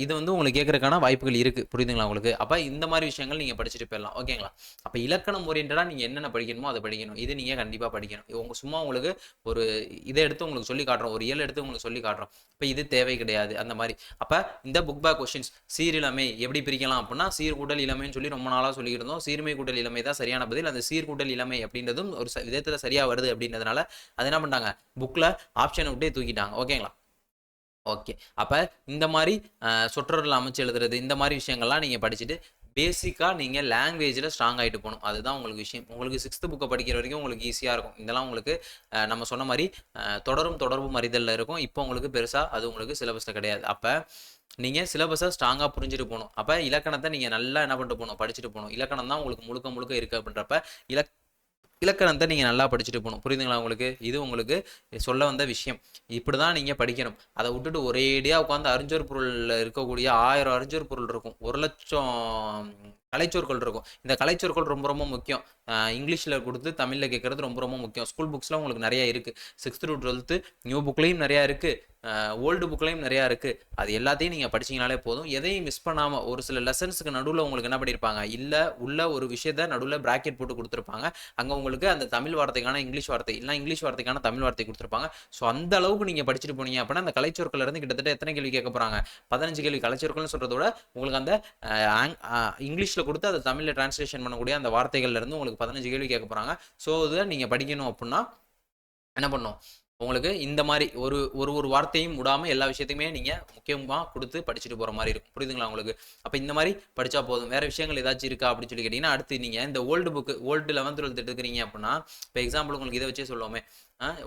இது வந்து உங்களுக்கு கேட்குறக்கான வாய்ப்புகள் இருக்குது. புரியுதுங்களா உங்களுக்கு? அப்போ இந்த மாதிரி விஷயங்கள் நீங்கள் படிச்சுட்டு போயிடலாம். ஓகேங்களா? அப்போ இலக்கணம் ஓரியன்டாக நீங்கள் என்னென்ன படிக்கணுமோ அதை படிக்கணும். இது நீங்கள் கண்டிப்பாக படிக்கணும். சும்மா உங்களுக்கு ஒரு இதை எடுத்து உங்களுக்கு சொல்லி காட்டுறோம், ஒரு எடுத்து உங்களுக்கு சொல்லி காட்டுறோம். இப்போ இது தேவை கிடையாது அந்த மாதிரி. அப்போ இந்த புக் பேக் கொஸ்டின்ஸ், சீரிழமை எப்படி பிரிக்கலாம் அப்படின்னா சீர்கூட்டல் இளமைன்னு சொல்லி ரொம்ப நாளாக சொல்லிட்டு இருந்தோம். சீர்மை கூட்டல் இளமை தான் சரியான பதில். அந்த சீர்கூட்டல் இளமை அப்படின்றதும் ஒரு விதத்தில் சரியாக வருது அப்படின்றதுனால அதை என்ன பண்ணிட்டாங்க, புக்கில் ஆப்ஷனை விட்டே தூக்கிட்டாங்க. ஓகேங்களா? ஓகே. அப்போ இந்த மாதிரி சொற்றொடர்கள் அமைச்சு எழுதுறது, இந்த மாதிரி விஷயங்கள்லாம் நீங்கள் படிச்சுட்டு பேசிக்காக நீங்கள் லாங்குவேஜில் ஸ்ட்ராங் ஆகிட்டு போகணும். அதுதான் உங்களுக்கு விஷயம். உங்களுக்கு 6th புக்கை படிக்கிற வரைக்கும் உங்களுக்கு ஈஸியாக இருக்கும். இதெல்லாம் உங்களுக்கு நம்ம சொன்ன மாதிரி தொடர்பும் அறிதலில் இருக்கும். இப்போ உங்களுக்கு பெருசாக அது உங்களுக்கு சிலபஸில் கிடையாது. அப்போ நீங்கள் சிலபஸை ஸ்ட்ராங்காக புரிஞ்சுட்டு போகணும். அப்போ இலக்கணத்தை நீங்கள் நல்லா என்ன பண்ணிட்டு போகணும், படிச்சுட்டு போகணும். இலக்கணம் தான் உங்களுக்கு முழுக்க இருக்குது அப்படின்றப்ப இலக்கணத்தை நீங்கள் நல்லா படிச்சுட்டு போகணும். புரியுதுங்களா உங்களுக்கு? இது உங்களுக்கு சொல்ல வந்த விஷயம். இப்படி தான் நீங்கள் படிக்கணும். அதை விட்டுட்டு ஒரேடியாக உட்காந்து அறிஞர் பொருளில் இருக்கக்கூடிய 1000 அறிஞர் பொருள் இருக்கும், 1,00,000 கலைச்சொற்கள் இருக்கும். இந்த கலைச்சொற்கள் ரொம்ப ரொம்ப முக்கியம். இங்கிலீஷில் கொடுத்து தமிழில் கேட்குறது ரொம்ப ரொம்ப முக்கியம். ஸ்கூல் புக்ஸில் உங்களுக்கு நிறையா இருக்குது. 6th to 12th நியூ புக்லேயும் நிறையா இருக்குது, ஓல்டு புக்லேயும் நிறையா இருக்குது. அது எல்லாத்தையும் நீங்கள் படிச்சிங்கனாலே போதும். எதையும் மிஸ் பண்ணாமல், ஒரு சில லெசன்ஸுக்கு நடுவில் உங்களுக்கு என்ன பண்ணியிருப்பாங்க, இல்லை உள்ள ஒரு விஷயத்தை நடுவில் ப்ராக்கெட் போட்டு கொடுத்துருப்பாங்க. அங்கே உங்களுக்கு அந்த தமிழ் வார்த்தைக்கான இங்கிலீஷ் வார்த்தை, இல்லை இங்கிலீஷ் வார்த்தைக்கான தமிழ் வார்த்தை கொடுத்துருப்பாங்க. ஸோ அந்த அளவுக்கு நீங்கள் படிச்சுட்டு போனீங்க அப்படின்னா அந்த கலைச்சொற்கள் இருந்து கிட்டத்தட்ட எத்தனை கேள்வி கேட்க போகிறாங்க, 15 கேள்வி. கலைச்சொற்கள்னு சொல்கிறத விட உங்களுக்கு அந்த இங்கிலீஷில் கொடுத்து அதை தமிழில் டிரான்ஸ்லேஷன் பண்ணக்கூடிய அந்த வார்த்தைகள்லேருந்து உங்களுக்கு 15 கேள்வி கேட்க போகிறாங்க. ஸோ இதை நீங்கள் படிக்கணும் அப்படின்னா என்ன பண்ணணும், உங்களுக்கு இந்த மாரி ஒரு ஒரு ஒரு வார்த்தையும் விடாம எல்லா விஷயத்தையுமே நீங்க முக்கியமா குடுத்து படிச்சுட்டு போற மாரி இருக்கும். புரியுதுங்களா உங்களுக்கு? அப்ப இந்த மாரி படிச்சா போதும். வேற விஷயங்கள் ஏதாச்சும் இருக்கா அப்படின்னு சொல்லி கேட்டீங்கன்னா, அடுத்து நீங்க இந்த ஓல்டு புக் ஓல்டு 11த், 12த் எடுக்குறீங்க அப்படின்னா, இப்ப எக்ஸாம்பிள் உங்களுக்கு இத வச்சே சொல்லுவோமே.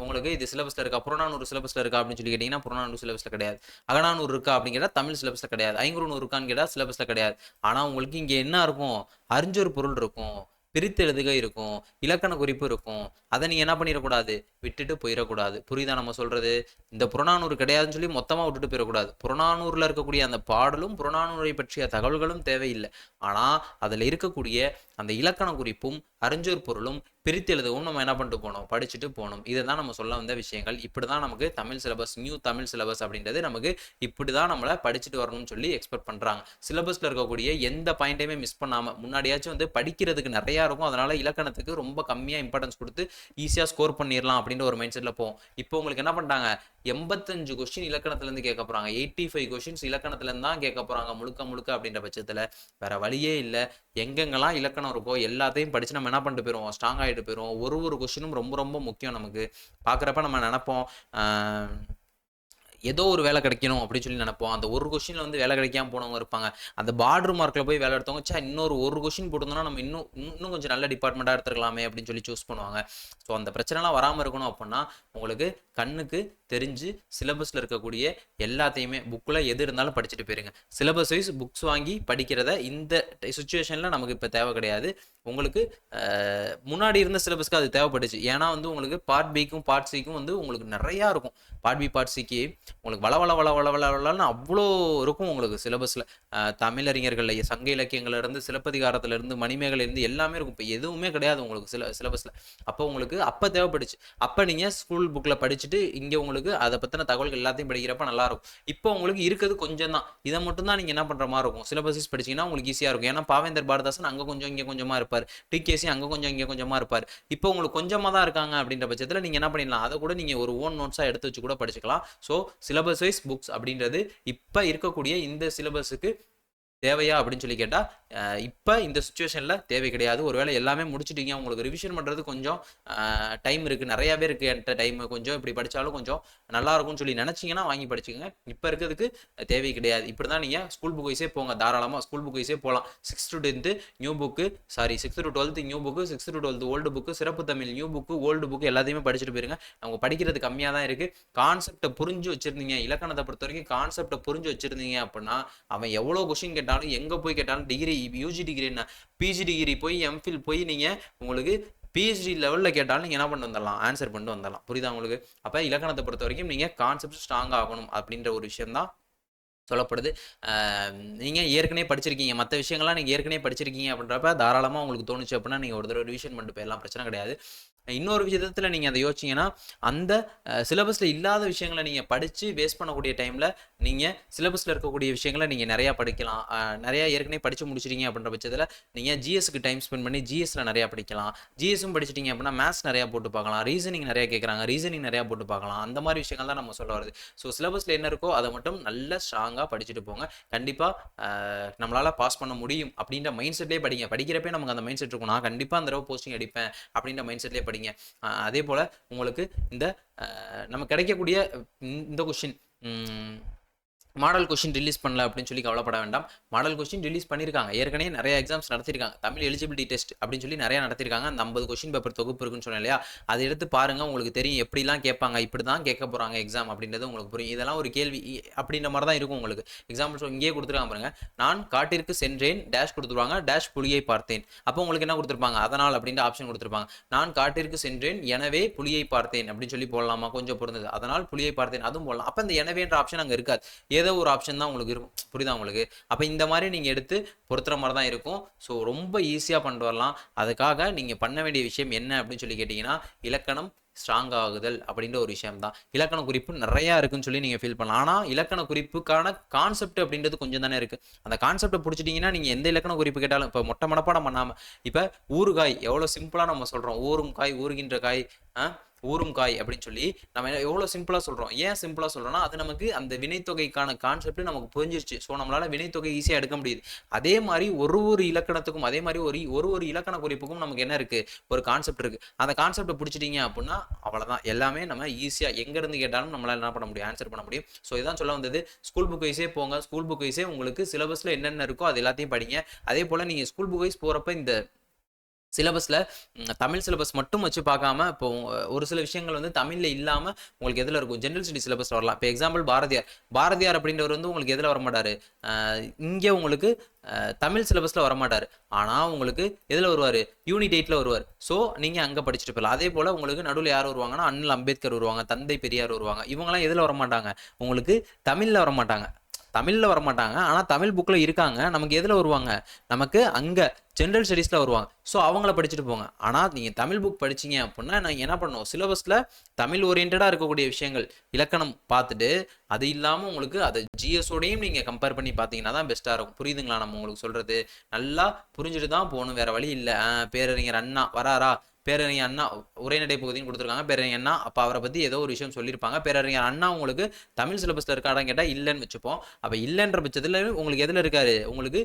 உங்களுக்கு இது சிலபஸ்ல இருக்கா? புறநானூறு சிலபஸ்ல இருக்கா? அப்படின்னு சொல்லி கேட்டீங்கன்னா, புறநானூறு சிலபஸ்ல கிடையாது. அகநானூறு இருக்கா? அப்படின்னு கேட்டா தமிழ் சிலபஸ்ல கிடையாது. ஐங்குறுநூறு இருக்கான்னு கேட்டா சிலபஸ்ல கிடையாது. ஆனா உங்களுக்கு இங்க என்ன இருக்கும்? அறிஞ்சொரு பொருள் இருக்கும். பிரித்து எழுதுக இருக்கும். இலக்கண குறிப்பு இருக்கும். அத நீங்க என்ன பண்ணிறக்கூடாது? விட்டுட்டு போயிறக்கூடாது. புரியுதா நம்ம சொல்றது? இந்த புறநானூறு கிடையாதுன்னு சொல்லி மொத்தமா விட்டுட்டு போயிறக்கூடாது. புறநானூறுல இருக்கக்கூடிய அந்த பாடலும், புறநானூரை பற்றிய தகவல்களும் தேவையில்ல. ஆனா, அதுல இருக்கக்கூடிய அந்த இலக்கண குறிப்பும், அறிஞ்சொர் பொருளும் பிரித்து எழுதவும் நம்ம என்ன பண்ணிட்டு போணும்? படிச்சுட்டு போணும். இதுதான் நம்ம சொல்ல வந்த விஷயங்கள். இப்படிதான் நமக்கு Tamil syllabus, new Tamil syllabus அப்படின்றது நமக்கு இப்படிதான் நம்மள படிச்சுட்டு வரணும்னு சொல்லி எக்ஸ்பெக்ட் பண்றாங்க. சிலபஸ்ல இருக்கக்கூடிய எந்த பாயிண்ட்டையுமே மிஸ் பண்ணாம, முன்னாடியாச்சும் வந்து படிக்கிறதுக்கு நெறையா இருக்கும். அதனால இலக்கணத்துக்கு ரொம்ப கம்மியா இம்பார்ட்டன்ஸ் குடுத்து ஈஸியா ஸ்கோர் பண்ணிரலாம் அப்படின்ற ஒரு மைண்ட் செட்ல போவோம். இப்போ உங்களுக்கு என்ன பண்ணிட்டாங்க? 85 கொஸ்டின் இலக்கணத்துல இருந்து கேட்க போறாங்க. 85 கொஸ்டின்ஸ் இலக்கணத்துல இருந்து தான் கேட்க போறாங்க முழுக்க முழுக்க அப்படின்ற பட்சத்துல வேற வழியே இல்ல. எங்கெங்கெல்லாம் இலக்கணம் இருக்கோ எல்லாத்தையும் படிச்சு நம்ம என்ன பண்ணிட்டு போயிருவோம்? ஸ்ட்ராங் ஆயிட்டு போயிருவோம். ஒரு ஒரு கொஸ்டினும் ரொம்ப ரொம்ப முக்கியம் நமக்கு. பார்க்குறப்ப நம்ம நெனைப்போம், ஆ ஏதோ ஒரு வேலை கிடைக்கணும் அப்படின்னு சொல்லி நினைப்போம். அந்த ஒரு கொஸ்டின்ல வந்து வேலை கிடைக்காம போனவங்க இருப்பாங்க. அந்த பார்டர் மார்க்ல போய் வேலை எடுத்தவங்க, ச்சே இன்னொரு ஒரு கொஸ்டின் போட்டிருந்தோம்னா நம்ம இன்னும் இன்னும் கொஞ்சம் நல்ல டிபார்ட்மெண்ட்டா எடுத்துருக்கலாமே அப்படின்னு சொல்லி சூஸ் பண்ணுவாங்க. ஸோ அந்த பிரச்சனைலாம் வராம இருக்கணும் அப்படின்னா, உங்களுக்கு கண்ணுக்கு தெரிஞ்சு சிலபஸ்ல இருக்கக்கூடிய எல்லாத்தையுமே புக்ல எது இருந்தாலும் படிச்சுட்டு போயிருங்க. சிலபஸ் வைஸ் புக்ஸ் வாங்கி படிக்கிறத இந்த சிச்சுவேஷன்ல நமக்கு இப்ப தேவை கிடையாது. உங்களுக்கு முன்னாடி இருந்த சிலபஸ்க்கு அது தேவைப்பட்டுச்சு. ஏன்னா வந்து உங்களுக்கு பார்ட் பிக்கும் பார்ட் சிக்கும் வந்து உங்களுக்கு நிறையா இருக்கும். பார்ட் பி பார்ட் சிக்கு உங்களுக்கு வள வள வள வள வள வளன்னு அவ்வளோ இருக்கும் உங்களுக்கு சிலபஸ்ல. தமிழறிஞர்கள்ல சங்க இலக்கியங்கள்ல இருந்து சிலப்பதிகாரத்துல இருந்து மணிமேகலை இருந்து எல்லாமே இருக்கும். இப்போ எதுவுமே கிடையாது உங்களுக்கு சிலபஸ்ல. அப்போ உங்களுக்கு அப்ப தேவைப்பட்டுச்சு. அப்ப நீங்க ஸ்கூல் புக்ல படிச்சுட்டு இங்க உங்களுக்கு அதை பத்தின தகவல்கள் எல்லாத்தையும் படிக்கிறப்ப நல்லா இருக்கும். இப்போ உங்களுக்கு இருக்கிறது கொஞ்சம் தான். இதை மட்டும் தான் நீங்க என்ன பண்ற மாதிரி இருக்கும். சிலபஸ் படிச்சீங்கன்னா உங்களுக்கு ஈஸியா இருக்கும். ஏன்னா பாவேந்தர் பாரதாசன் அங்க கொஞ்சம் இங்க கொஞ்சமா இருப்பார். டிகேசி அங்க கொஞ்சம் இங்க கொஞ்சமா இருப்பார். இப்போ உங்களுக்கு கொஞ்சமா தான் இருக்காங்க அப்படின்ற பட்சத்துல நீங்க என்ன பண்ணிடலாம்? அதை கூட நீங்க ஒரு ஓன் நோட்ஸா எடுத்து வச்சு கூட படிச்சுக்கலாம். ஸோ சிலபஸ் வைஸ் புக்ஸ் அப்படின்றது இப்ப இருக்கக்கூடிய இந்த சிலபஸுக்கு தேவையா அப்படின்னு சொல்லி கேட்டா, இப்ப இந்த சிச்சுவேஷன்ல தேவை கிடையாது. ஒருவேளை எல்லாமே முடிச்சுட்டீங்க, உங்களுக்கு ரிவிஷன் பண்றது கொஞ்சம் டைம் இருக்கு, நிறையவே இருக்கு என்கிட்ட டைம், கொஞ்சம் இப்படி படிச்சாலும் கொஞ்சம் நல்லா இருக்கும்னு சொல்லி நினைச்சீங்கன்னா வாங்கி படிச்சுக்கோங்க. இப்ப இருக்கிறதுக்கு தேவை கிடையாது. இப்படிதான் நீங்க ஸ்கூல் புக் வைஸே போங்க, தாராளமா ஸ்கூல் புக் வைஸே போகலாம். 6th to 10th new book, sorry 6th to 12th new book, 6th to 12th old book, சிறப்பு Tamil new book, old book எல்லாத்தையுமே படிச்சுட்டு போயிருங்க. அவங்க படிக்கிறது கம்மியா தான் இருக்கு. கான்செப்டை புரிஞ்சு வச்சிருந்தீங்க, இலக்கணத்தை பொறுத்த வரைக்கும் கான்செப்டை புரிஞ்சு வச்சிருந்தீங்க அப்படின்னா அவன் எவ்வளவு கொஸ்டின் கேட்டாலும் எங்க போய் கேட்டாலும் டிகிரி, யூஜி டிகிரி என்ன, பிஜி டிகிரி போய் எம்ஃபில் போய் நீங்க உங்களுக்கு பிஹெச்டி லெவலில் கேட்டாலும் நீங்கள் என்ன பண்ணிட்டு வந்துடலாம்? ஆன்சர் பண்ணிட்டு வந்துடலாம். புரியுதா உங்களுக்கு? அப்போ இலக்கணத்தை பொறுத்த வரைக்கும் நீங்கள் கான்செப்ட் ஸ்ட்ராங் ஆகணும் அப்படின்ற ஒரு விஷயம் தான் சொல்லப்படுது. நீங்கள் ஏற்கனவே படிச்சிருக்கீங்க, மற்ற விஷயங்கள்லாம் நீங்கள் ஏற்கனவே படிச்சிருக்கீங்க அப்படின்றப்ப தாராளமாக உங்களுக்கு தோணுச்சு அப்படின்னா நீங்கள் ஒரு தடவை ரிவிஷன் பண்ணிட்டு போயிடலாம், பிரச்சனை கிடையாது. இன்னொரு விதத்தில் நீங்கள் அதை யோசிச்சிங்கன்னா, அந்த சிலபஸில் இல்லாத விஷயங்களை நீங்கள் படித்து வேஸ்ட் பண்ணக்கூடிய டைமில் நீங்கள் சிலபஸில் இருக்கக்கூடிய விஷயங்களை நீங்கள் நிறையா படிக்கலாம். நிறையா ஏற்கனவே படித்து முடிச்சிட்டீங்க அப்படின்ற பட்சத்தில் நீங்கள் ஜிஎஸ்க்கு டைம் ஸ்பெண்ட் பண்ணி ஜிஎஸ்சில் நிறையா படிக்கலாம். ஜிஎஸும் படிச்சிட்டிங்க அப்படின்னா மேத்ஸ் நிறையா போட்டு பார்க்கலாம், ரீசனிங் நிறையா கேட்குறாங்க, ரீசனிங் நிறையா போட்டு பார்க்கலாம். அந்த மாதிரி விஷயங்கள் தான் நம்ம சொல்ல வருது. ஸோ சிலபஸில் என்ன இருக்கோ அதை மட்டும் நல்ல ஸ்ட்ராங்காக படிச்சுட்டு போங்க. கண்டிப்பாக நம்மளால் பாஸ் பண்ண முடியும் அப்படின்ற மைண்ட் செட்லேயே படிங்க. படிக்கிறப்பே நமக்கு அந்த மைண்ட் செட் இருக்கும், நான் கண்டிப்பாக அந்த தடவை போஸ்டிங் அடிப்பேன் அப்படின்ற மைண்ட் செட்லேயே படிங்க. அதே போல் உங்களுக்கு இந்த நம்ம கிடைக்கக்கூடிய இந்த கொஸ்டின் மாடல் கொஸ்டின் ரிலீஸ் பண்ணல அப்படின்னு சொல்லி கவலைப்பட வேண்டாம். மாடல் கொஸ்டின் ரிலீஸ் பண்ணியிருக்காங்க. ஏற்கனவே நிறைய எக்ஸாம்ஸ் நடத்திருக்காங்க. தமிழ் எலிஜிபிலிட்டி டெஸ்ட் அப்படின்னு சொல்லி நிறைய நடத்திருக்காங்க. அந்த 50 கொஸ்டின் பேப்பர் தொகுப்பு இருக்குன்னு சொன்னேன் இல்லையா, அதை எடுத்து பாருங்க, உங்களுக்கு தெரியும் எப்படிலாம் கேட்பாங்க, இப்படி தான் கேட்க போறாங்க எக்ஸாம் அப்படின்றது உங்களுக்கு புரியும். இதெல்லாம் ஒரு கேள்வி அப்படின்ற மாதிரி தான் இருக்கும் உங்களுக்கு. எக்ஸாம்பிள் இங்கேயே கொடுத்துருக்காங்க பாருங்க, நான் காட்டிற்கு சென்றேன் டேஷ் கொடுத்துருவாங்க, டேஷ் புலியை பார்த்தேன். அப்போ உங்களுக்கு என்ன கொடுத்துருப்பாங்க? அதனால் அப்படின்ற ஆப்ஷன் கொடுத்துருப்பாங்க. நான் காட்டிற்கு சென்றேன் எனவே புலியை பார்த்தேன் அப்படின்னு சொல்லி போடலாமா? கொஞ்சம் பொருந்தது. அதனால் புலியை பார்த்தேன் அதுவும் போடலாம். அப்போ இந்த எனவேன்ற ஆப்ஷன் அங்கே இருக்காது, ஏதோ ஒரு ஆப்ஷன் தான் உங்களுக்கு இருக்கும். புரியுதா உங்களுக்கு? அப்போ இந்த மாதிரி நீங்கள் எடுத்து பொறுத்துற மாதிரி தான் இருக்கும். ஸோ ரொம்ப ஈஸியாக பண்ணிட்டு வரலாம். அதுக்காக நீங்கள் பண்ண வேண்டிய விஷயம் என்ன அப்படின்னு சொல்லி கேட்டிங்கன்னா, இலக்கணம் ஸ்ட்ராங் ஆகுதல் அப்படின்ற ஒரு விஷயம் தான். இலக்கண குறிப்பு நிறையா இருக்குன்னு சொல்லி நீங்கள் ஃபீல் பண்ணலாம். ஆனால் இலக்கண குறிப்புக்கான கான்செப்ட் அப்படின்றது கொஞ்சம் தானே இருக்குது. அந்த கான்செப்டை பிடிச்சிட்டிங்கன்னா நீங்கள் எந்த இலக்கண குறிப்பு கேட்டாலும், இப்போ மொட்டை மனப்பாடம் பண்ணாமல், இப்போ ஊறுகாய் எவ்வளோ சிம்பிளாக நம்ம சொல்கிறோம், ஊறும் காய் ஊறுகின்ற காய், ஊறும் காய் அப்படின்னு சொல்லி நம்ம எவ்வளோ சிம்பிளாக சொல்கிறோம். ஏன் சிம்பிளாக சொல்கிறோம்னா அது நமக்கு அந்த வினைத்தொகைக்கான கான்செப்ட் நமக்கு புரிஞ்சிருச்சு. ஸோ நம்மளால் வினைத்தொகை ஈஸியாக எடுக்க முடியுது. அதே மாதிரி ஒரு இலக்கணத்துக்கும் அதே மாதிரி ஒரு இலக்கண குறிப்புக்கும் நமக்கு என்ன இருக்குது, ஒரு கான்செப்ட் இருக்குது. அந்த கான்செப்டை பிடிச்சிட்டிங்க அப்படின்னா அவ்வளோதான், எல்லாமே நம்ம ஈஸியாக எங்கேருந்து கேட்டாலும் நம்மளால் என்ன பண்ண முடியும், ஆன்சர் பண்ண முடியும். ஸோ இதான் சொல்ல வந்தது. ஸ்கூல் புக் வைஸே போங்க. ஸ்கூல் புக் வைஸே உங்களுக்கு சிலபஸில் என்னென்ன இருக்கோ அது எல்லாத்தையும் படிங்க. அதே போல் நீங்கள் ஸ்கூல் புக் வைஸ் போகிறப்ப இந்த சிலபஸில் தமிழ் சிலபஸ் மட்டும் வச்சு பார்க்காம இப்போ ஒரு சில விஷயங்கள் வந்து தமிழில் இல்லாமல் உங்களுக்கு எதில் இருக்கும், ஜென்ரல் ஸ்டடி சிலபஸ் வரலாம். இப்போ எக்ஸாம்பிள் பாரதியார் அப்படின்றவர் வந்து உங்களுக்கு எதில் வரமாட்டார், இங்கே உங்களுக்கு தமிழ் சிலபஸில் வரமாட்டார். ஆனால் உங்களுக்கு எதில் வருவார், யூனிட் 8ல் வருவார். ஸோ நீங்கள் அங்கே படிச்சுட்டு போகலாம். அதே போல் உங்களுக்கு நடுவில் யார் வருவாங்கன்னா அண்ணல் அம்பேத்கர் வருவாங்க, தந்தை பெரியார் வருவாங்க. இவங்கெல்லாம் எதில் வரமாட்டாங்க, உங்களுக்கு தமிழில் வரமாட்டாங்க. ஆனால் தமிழ் புக்கில் இருக்காங்க. நமக்கு எதில் வருவாங்க, நமக்கு அங்கே ஜென்ரல் ஸ்டடீஸில் வருவாங்க. ஸோ அவங்கள படிச்சுட்டு போங்க. ஆனால் நீங்கள் தமிழ் புக் படிச்சிங்க அப்படின்னா நான் என்ன பண்ணணும், சிலபஸில் தமிழ் ஓரியன்டாக இருக்கக்கூடிய விஷயங்கள் இலக்கணம் பார்த்துட்டு அது இல்லாமல் உங்களுக்கு அதை ஜிஎஸோடையும் நீங்கள் கம்பேர் பண்ணி பார்த்தீங்கன்னா தான் பெஸ்ட்டாக இருக்கும். புரியுதுங்களா நம்ம உங்களுக்கு சொல்கிறது? நல்லா புரிஞ்சுட்டு தான் போகணும், வேறு வழி இல்லை. பேரறிஞர் அண்ணா வராரா, பேரறிஞர் அண்ணா உரைநடை பகுதின்னு கொடுத்துருக்காங்க. பேரறிஞர் அண்ணா அப்போ அவரை பற்றி ஏதோ ஒரு விஷயம் சொல்லியிருப்பாங்க. பேரறிஞர் அண்ணா உங்களுக்கு தமிழ் சிலபஸில் இருக்காடான்னு கேட்டால் இல்லைன்னு வச்சுப்போம். அப்போ இல்லைன்ற பட்சத்தில் உங்களுக்கு எதில் இருக்காரு, உங்களுக்கு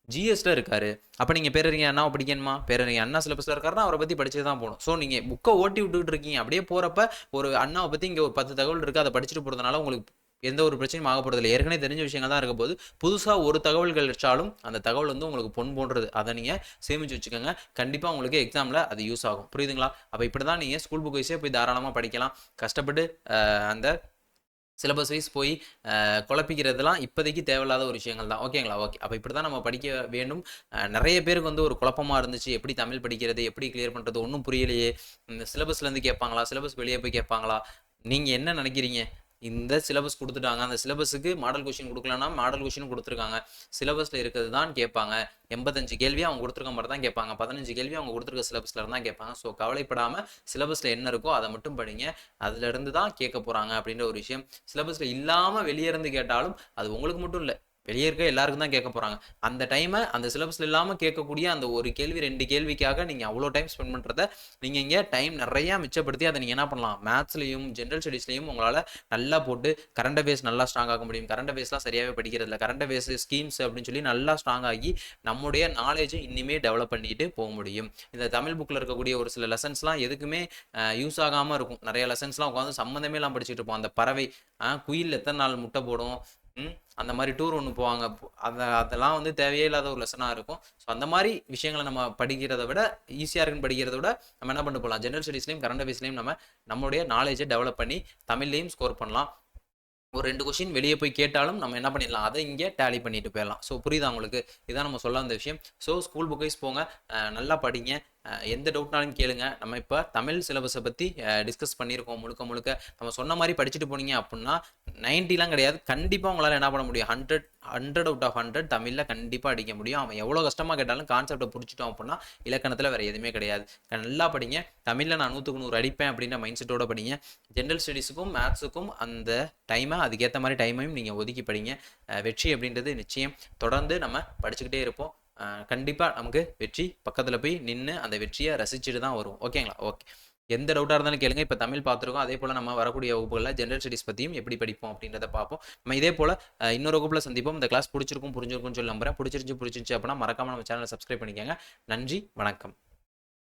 ஜிஎஸ்ல இருக்காரு. அப்போ நீங்கள் பேரறிஞர் அண்ணாவை படிக்கணுமா, பேரறிஞர் அண்ணா சிலபஸில் இருக்காருன்னா அவரை பற்றி படிச்சு தான் போகணும். ஸோ நீங்கள் புக்கை ஓட்டி விட்டுக்கிட்டு இருக்கீங்க, அப்படியே போகிறப்ப ஒரு அண்ணாவை பற்றி இங்கே ஒரு 10 தகவல் இருக்குது, அதை படிச்சுட்டு போகிறதுனால உங்களுக்கு எந்த ஒரு பிரச்சனையும் ஆக போகிறதில்ல. ஏற்கனவே தெரிஞ்ச விஷயங்கள் தான் இருக்க போது. புதுசாக ஒரு தகவல்கள் வச்சாலும் அந்த தகவல் வந்து உங்களுக்கு பொன் போன்றது. அதை நீங்கள் சேமித்து வச்சுக்கோங்க. கண்டிப்பாக உங்களுக்கு எக்ஸாமில் அது யூஸ் ஆகும். புரியுதுங்களா? அப்போ இப்படி தான் நீங்கள் ஸ்கூல் புக் வைஸே போய் தாராளமாக படிக்கலாம். கஷ்டப்பட்டு அந்த சிலபஸ் வைஸ் போய் குழப்பிக்கிறதுலாம் இப்போதைக்கு தேவையில்லாத ஒரு விஷயங்கள் தான். ஓகேங்களா? ஓகே. அப்போ இப்படி தான் நம்ம படிக்க வேண்டும். நிறைய பேருக்கு வந்து ஒரு குழப்பமாக இருந்துச்சு, எப்படி தமிழ் படிக்கிறது, எப்படி கிளியர் பண்ணுறது, ஒன்றும் புரியலையே, இந்த சிலபஸ்லேருந்து கேட்பாங்களா, சிலபஸ் வெளியே போய் கேட்பாங்களா, நீங்கள் என்ன நினைக்கிறீங்க? இந்த சிலபஸ் கொடுத்துட்டாங்க, அந்த சிலபஸுக்கு மாடல் கொஷின் கொடுக்கலன்னா மாடல் கொஷின் கொடுத்துருக்காங்க, சிலபஸில் இருக்கிறது தான் கேட்பாங்க. 85 கேள்வி அவங்க கொடுத்துருக்க மாதிரி தான் கேட்பாங்க, 15 கேள்வி அவங்க கொடுத்துருக்க சிலபஸில் இருந்தால் கேட்பாங்க. ஸோ கவலைப்படாமல் சிலபஸில் என்ன இருக்கோ அதை மட்டும் படிங்க, அதுலேருந்து தான் கேட்க போகிறாங்க அப்படின்ற ஒரு விஷயம். சிலபஸில் இல்லாமல் வெளியே இருந்து கேட்டாலும் அது உங்களுக்கு மட்டும் இல்லை, வெளியே இருக்க எல்லாருக்கும் தான் கேட்க போகிறாங்க. அந்த டைமை அந்த சிலபஸில் இல்லாமல் கேட்கக்கூடிய அந்த ஒரு கேள்வி 2 கேள்விக்காக நீங்கள் அவ்வளோ டைம் ஸ்பெண்ட் பண்ணுறத நீங்கள் இங்கே டைம் நிறையா மிச்சப்படுத்தி அதை நீங்கள் என்ன பண்ணலாம், மேத்ஸ்லையும் ஜென்ரல் ஸ்டடீஸ்லையும் உங்களால் நல்லா போட்டு கரண்ட் அஃபேர்ஸ் நல்லா ஸ்ட்ராங் ஆக முடியும். கரண்ட் அஃபேர்ஸ்லாம் சரியாகவே படிக்கிறதில்ல, கரண்ட் அஃபேர்ஸ் ஸ்கீம்ஸ் அப்படின்னு சொல்லி நல்லா ஸ்ட்ராங் ஆகி நம்முடைய நாலேஜை இன்னுமே டெவலப் பண்ணிட்டு போக முடியும். இந்த தமிழ் புக்கில் இருக்கக்கூடிய ஒரு சில லெசன்ஸ்லாம் எதுக்குமே யூஸ் ஆகாமல் இருக்கும். நிறைய லெசன்ஸ்லாம் உட்காந்து சம்மந்தமே எல்லாம் படிச்சுட்டு இருப்போம். அந்த பறவை குயில் எத்தனை நாள் முட்டை போடும், அந்த மாதிரி டூர் ஒன்று போவாங்க, அதெல்லாம் வந்து தேவையே இல்லாத ஒரு லெசனாக இருக்கும். ஸோ அந்த மாதிரி விஷயங்களை நம்ம படிக்கிறத விட ஈஸியாக இருக்குன்னு படிக்கிறத விட நம்ம என்ன பண்ண போகலாம், ஜென்ரல் ஸ்டடீஸ்லையும் கரண்ட் அஃபேர்ஸ்லையும் நம்மளுடைய நாலேஜை டெவலப் பண்ணி தமிழ்லையும் ஸ்கோர் பண்ணலாம். ஒரு 2 கொஷின் வெளியே போய் கேட்டாலும் நம்ம என்ன பண்ணிடலாம், அதை இங்கே டேலி பண்ணிட்டு போயிடலாம். ஸோ புரியுதா உங்களுக்கு? இதான் நம்ம சொல்ல வந்த விஷயம். ஸோ ஸ்கூல் புக் வைஸ் போங்க, நல்லா படிங்க, எந்த டவுட்னாலும் கேளுங்க. நம்ம இப்போ தமிழ் சிலபஸை பற்றி டிஸ்கஸ் பண்ணியிருக்கோம். முழுக்க நம்ம சொன்ன மாதிரி படிச்சுட்டு போனீங்க அப்படின்னா 90லாம் கிடையாது, கண்டிப்பாக உங்களால் என்ன பண்ண முடியும், 100 அவுட் ஆஃப் 100 தமிழில் கண்டிப்பாக அடிக்க முடியும். அவன் எவ்வளோ கஷ்டமாக கேட்டாலும் கான்செப்டை பிடிச்சிட்டோம் அப்படின்னா இலக்கணத்தில் வேறு எதுவுமே கிடையாது. நல்லா படிங்க, தமிழில் நான் 100க்கு 100 அடிப்பேன் அப்படின்ற மைண்ட் செட்டோட படிங்க. ஜென்ரல் ஸ்டடீஸுக்கும் மேத்ஸுக்கும் அந்த டைமை அதுக்கேற்ற மாதிரி டைமையும் நீங்கள் ஒதுக்கி படிங்க. வெற்றி அப்படின்றது நிச்சயம். தொடர்ந்து நம்ம படிச்சுக்கிட்டே இருப்போம். கண்டிப்பாக நமக்கு வெற்றி பக்கத்தில் போய் நின்று அந்த வெற்றியை ரசிச்சுட்டு தான் வரும். ஓகேங்களா? ஓகே. எந்த டவுட்டாக இருந்தாலும் கேளுங்க. இப்போ தமிழ் பார்த்துருக்கோம், அதே போல் நம்ம வரக்கூடிய வகுப்புகளில் ஜென்ரல் ஸ்டடீஸ் பற்றியும் எப்படி படிப்போம் அப்படின்றத பார்ப்போம். நம்ம இதே போல் இன்னொரு வகுப்பில் சந்திப்போம். இந்த கிளாஸ் பிடிச்சிருக்கும்னு சொல்லி நம்புறேன். பிடிச்சிருந்துச்சு அப்படின்னா மறக்காமல் நம்ம சேனலை சப்ஸ்கிரைப் பண்ணிக்கோங்க. நன்றி, வணக்கம்.